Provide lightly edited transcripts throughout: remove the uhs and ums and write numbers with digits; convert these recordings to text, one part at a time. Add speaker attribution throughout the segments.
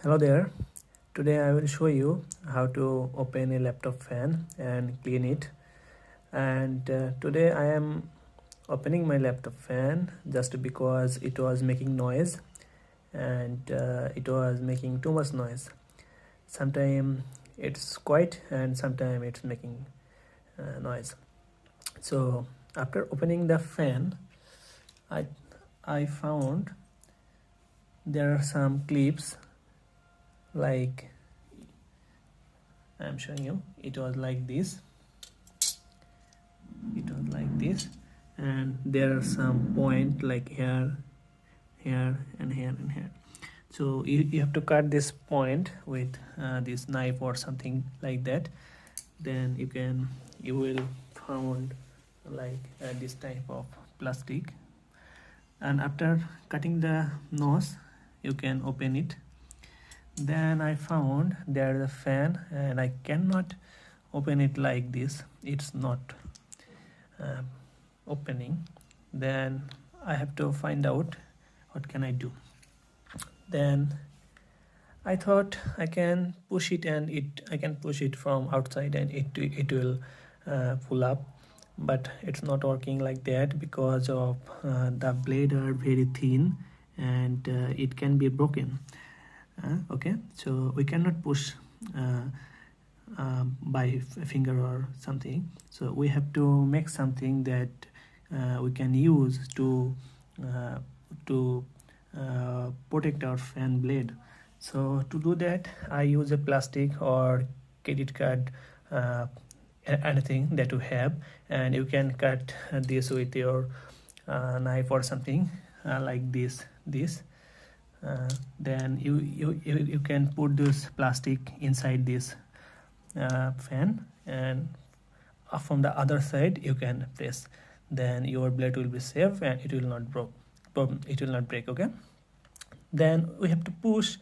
Speaker 1: Hello there. Today I will show you how to open a laptop fan and clean it. And today I am opening my laptop fan just because it was making noise, and it was making too much noise. Sometimes it's quiet and sometimes it's making noise. So after opening the fan, I I found there are some clips, like I'm showing you. It was like this, and there are some point like here, here, and here, and here. So you have to cut this point with this knife or something like that. Then you will found like this type of plastic, and after cutting the nose you can open it. Then I found there is a fan, and I cannot open it like this. It's not opening. Then I have to find out what can I do. Then I thought I can push it, and I can push it from outside and it will pull up, but it's not working like that because of the blade are very thin, and it can be broken. Okay, so we cannot push by finger or something. So we have to make something that we can use to protect our fan blade. So to do that, I use a plastic or credit card, anything that you have, and you can cut this with your knife or something like this. Then you can put this plastic inside this fan, and from the other side you can press. Then your blade will be safe and it will not break. Okay, then we have to push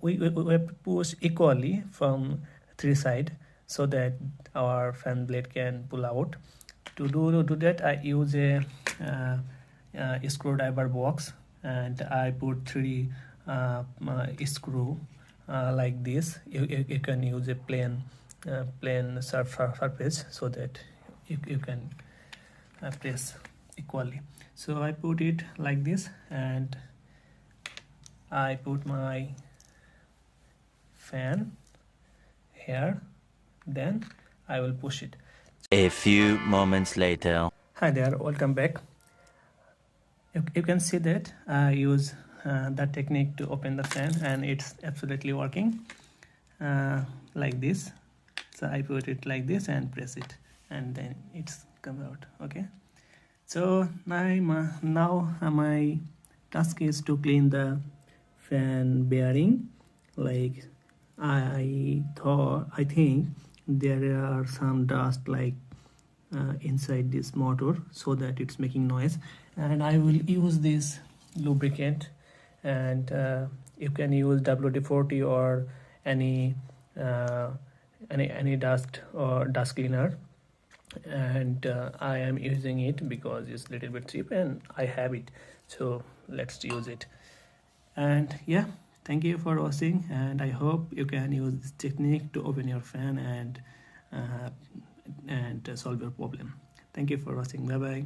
Speaker 1: we have to push equally from three sides so that our fan blade can pull out. To do that, I use a screwdriver box, and I put three screw like this. You can use a plain surface so that you can press equally. So I put it like this, and I put my fan here. Then I will push it.
Speaker 2: A few moments later.
Speaker 1: Hi there, welcome back. You can see that I use that technique to open the fan, and it's absolutely working like this. So I put it like this and press it, and then it's come out. Okay, so now my task is to clean the fan bearing. Like I think there are some dust like inside this motor, so that it's making noise, and I will use this lubricant, and you can use WD-40 or any dust or dust cleaner, and I am using it because it's a little bit cheap and I have it, so let's use it. And yeah, thank you for watching, and I hope you can use this technique to open your fan and solve your problem. Thank you for watching. Bye bye.